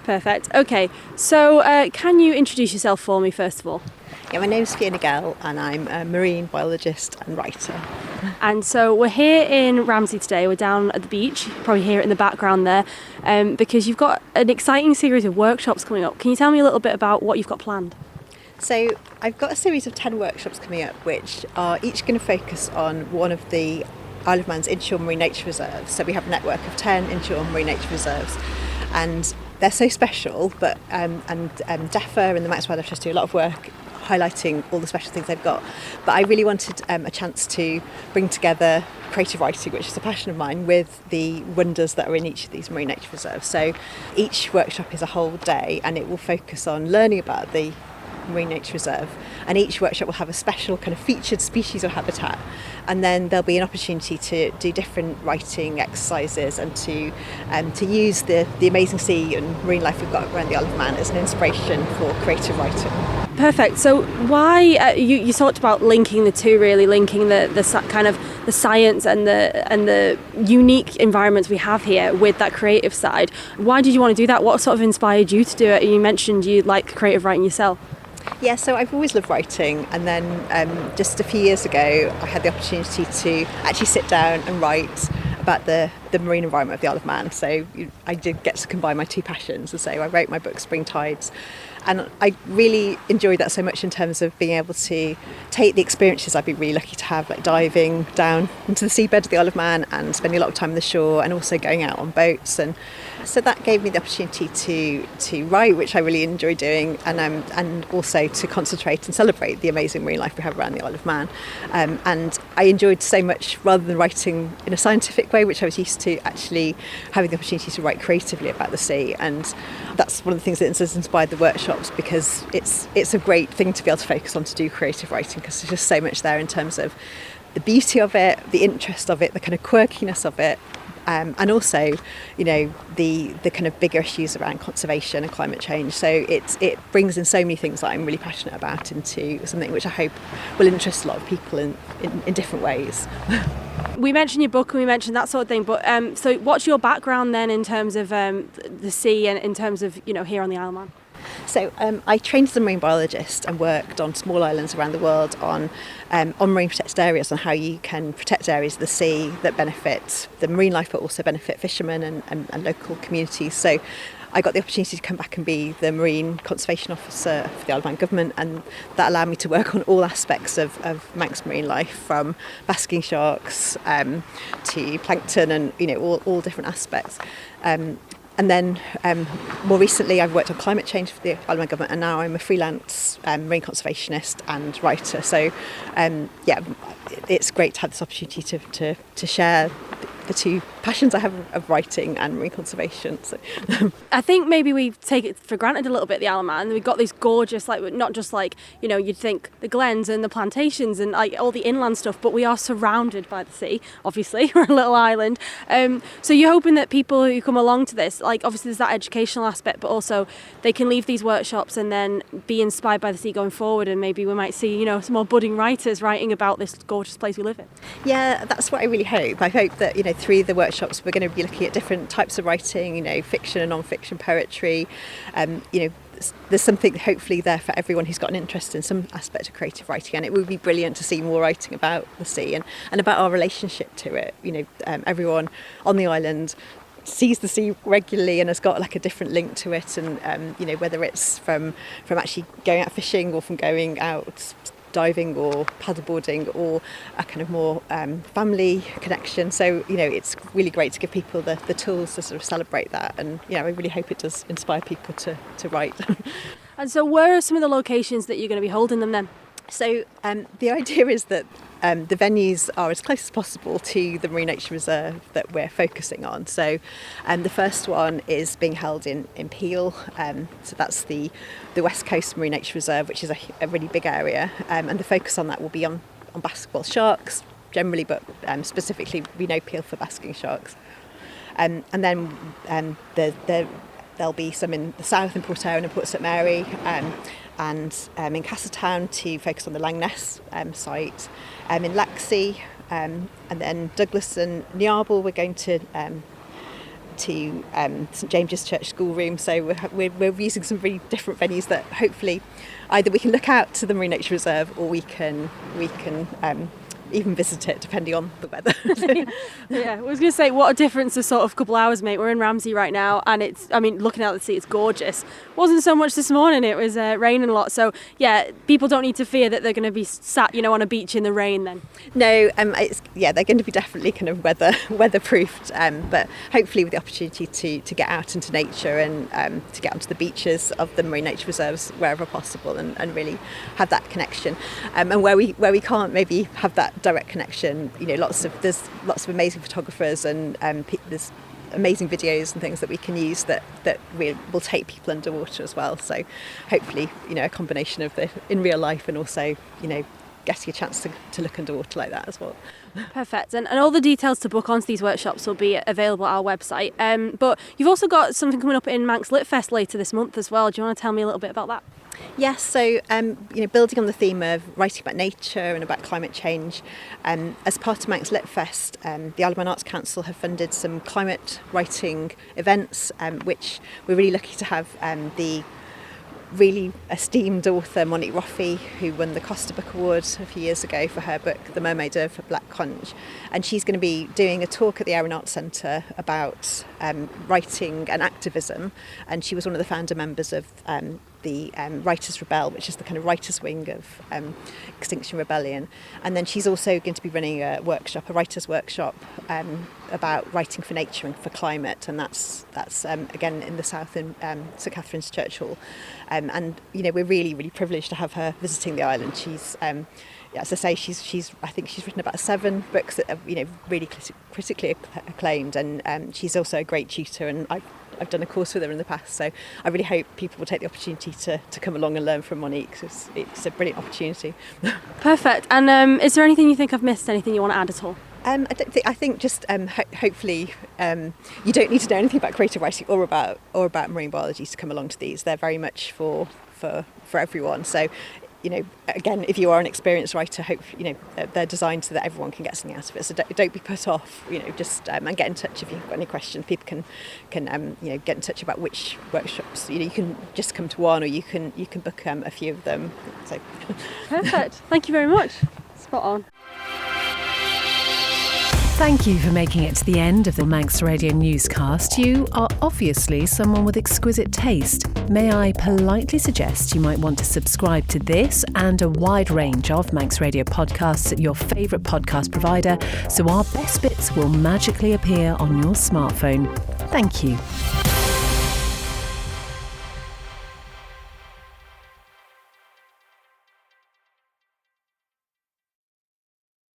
Perfect. Okay, so can you introduce yourself for me first of all? Yeah, my name's Fiona Gell and I'm a marine biologist and writer. And so we're here in Ramsey today. We're down at the beach. You can probably hear it in the background there, because you've got an exciting series of workshops coming up. Can you tell me a little bit about what you've got planned? So I've got a series of 10 workshops coming up which are each going to focus on one of the Isle of Man's inshore marine nature reserves. So we have a network of 10 inshore marine nature reserves and they're so special, but DEFRA and the Manx Wildlife Trust do a lot of work highlighting all the special things they've got. But I really wanted a chance to bring together creative writing, which is a passion of mine, with the wonders that are in each of these marine nature reserves. So each workshop is a whole day and it will focus on learning about the marine nature reserve, and each workshop will have a special kind of featured species or habitat, and then there'll be an opportunity to do different writing exercises and to use the amazing sea and marine life we've got around the Isle of Man as an inspiration for creative writing. Perfect. So why you talked about linking the two, really linking the kind of the science and the unique environments we have here with that creative side. Why did you want to do that? What sort of inspired you to do it? You mentioned you like creative writing yourself. Yeah, so I've always loved writing, and then just a few years ago I had the opportunity to actually sit down and write about the marine environment of the Isle of Man. So I did get to combine my two passions, and so I wrote my book Spring Tides, and I really enjoyed that so much in terms of being able to take the experiences I've been really lucky to have, like diving down into the seabed of the Isle of Man and spending a lot of time on the shore, and also going out on boats, and so that gave me the opportunity to write, which I really enjoy doing, and also to concentrate and celebrate the amazing marine life we have around the Isle of Man. And I enjoyed so much, rather than writing in a scientific way, which I was used to, actually having the opportunity to write creatively about the sea. And that's one of the things that has inspired the workshops, because it's a great thing to be able to focus on, to do creative writing, because there's just so much there in terms of the beauty of it, the interest of it, the kind of quirkiness of it. And also, you know, the kind of bigger issues around conservation and climate change. So it brings in so many things that I'm really passionate about into something which I hope will interest a lot of people in different ways. We mentioned your book and we mentioned that sort of thing, but so what's your background then in terms of the sea and in terms of, you know, here on the Isle of Man? So I trained as a marine biologist and worked on small islands around the world on marine protected areas, on how you can protect areas of the sea that benefit the marine life but also benefit fishermen and local communities. So I got the opportunity to come back and be the Marine Conservation Officer for the Isle of Man Government, and that allowed me to work on all aspects of Manx marine life, from basking sharks to plankton, and you know, all different aspects. And then more recently I've worked on climate change for the Isle of Man Government, and now I'm a freelance marine conservationist and writer. So yeah, it's great to have this opportunity to share the two passions I have of writing and marine conservation. So. I think maybe we take it for granted a little bit, the Isle of Man. We've got these gorgeous, like, not just like, you know, you'd think the glens and the plantations and like all the inland stuff, but we are surrounded by the sea, obviously. We're a little island. So you're hoping that people who come along to this, like, obviously there's that educational aspect, but also they can leave these workshops and then be inspired by the sea going forward, and maybe we might see, you know, some more budding writers writing about this gorgeous place we live in. Yeah, that's what I really hope. I hope that, you know, through the workshops we're going to be looking at different types of writing, you know, fiction and non-fiction, poetry. You know, there's something hopefully there for everyone who's got an interest in some aspect of creative writing, and it would be brilliant to see more writing about the sea and about our relationship to it. You know, everyone on the island sees the sea regularly and has got like a different link to it, and you know, whether it's from actually going out fishing or from going out diving or paddleboarding, or a kind of more family connection. So, you know, it's really great to give people the tools to sort of celebrate that, and you know, I really hope it does inspire people to write. And so where are some of the locations that you're going to be holding them then? So the idea is that the venues are as close as possible to the Marine Nature Reserve that we're focusing on. So the first one is being held in Peel. So that's the West Coast Marine Nature Reserve, which is a really big area. And the focus on that will be on basketball sharks generally, but specifically we know Peel for basking sharks. And then there'll be some in the south, in Port Erin and Port St Mary, and in Castletown to focus on the Langness site, in Laxey, and then Douglas and Niarble we're going to to St James's Church schoolroom. So we're using some really different venues that hopefully either we can look out to the Marine Nature Reserve, or we can even visit it depending on the weather. Yeah, I was going to say, what a difference a sort of couple hours make. We're in Ramsey right now, and looking out at the sea, it's gorgeous. Wasn't so much this morning, it was raining a lot. So yeah, people don't need to fear that they're going to be sat, on a beach in the rain then. No, they're going to be definitely kind of weatherproofed, but hopefully with the opportunity to get out into nature and to get onto the beaches of the Marine Nature Reserves wherever possible, and really have that connection. And where we can't maybe have that direct connection, there's lots of amazing photographers, and there's amazing videos and things that we can use that will take people underwater as well. So hopefully, a combination of the in real life and also, getting a chance to look underwater like that as well. Perfect. And all the details to book onto these workshops will be available at our website. But you've also got something coming up in Manx Lit Fest later this month as well. Do you want to tell me a little bit about that? Yes, so building on the theme of writing about nature and about climate change, as part of Manx Lit Fest, the Isle of Man Arts Council have funded some climate writing events, which we're really lucky to have the really esteemed author Monique Roffey, who won the Costa Book Award a few years ago for her book The Mermaid of Black Conch, and she's going to be doing a talk at the Air Arts Centre about writing and activism, and she was one of the founder members of the Writers Rebel, which is the kind of writers' wing of Extinction Rebellion. And then she's also going to be running a writer's workshop about writing for nature and for climate, and that's again in the south in St Catherine's Church Hall. And we're really, really privileged to have her visiting the island. She's as I say, I think she's written about 7 books that are really critically acclaimed, and she's also a great tutor, and I've done a course with her in the past, so I really hope people will take the opportunity to come along and learn from Monique, because it's a brilliant opportunity. Perfect. And is there anything you think I've missed, anything you want to add at all? I think just hopefully you don't need to know anything about creative writing or about marine biology to come along to these. They're very much for everyone. So again, if you are an experienced writer, they're designed so that everyone can get something out of it. So don't be put off. Just and get in touch if you've got any questions. People can get in touch about which workshops. You can just come to one, or you can book a few of them. So perfect. Thank you very much. Spot on. Thank you for making it to the end of the Manx Radio newscast. You are obviously someone with exquisite taste. May I politely suggest you might want to subscribe to this and a wide range of Manx Radio podcasts at your favourite podcast provider, so our best bits will magically appear on your smartphone. Thank you.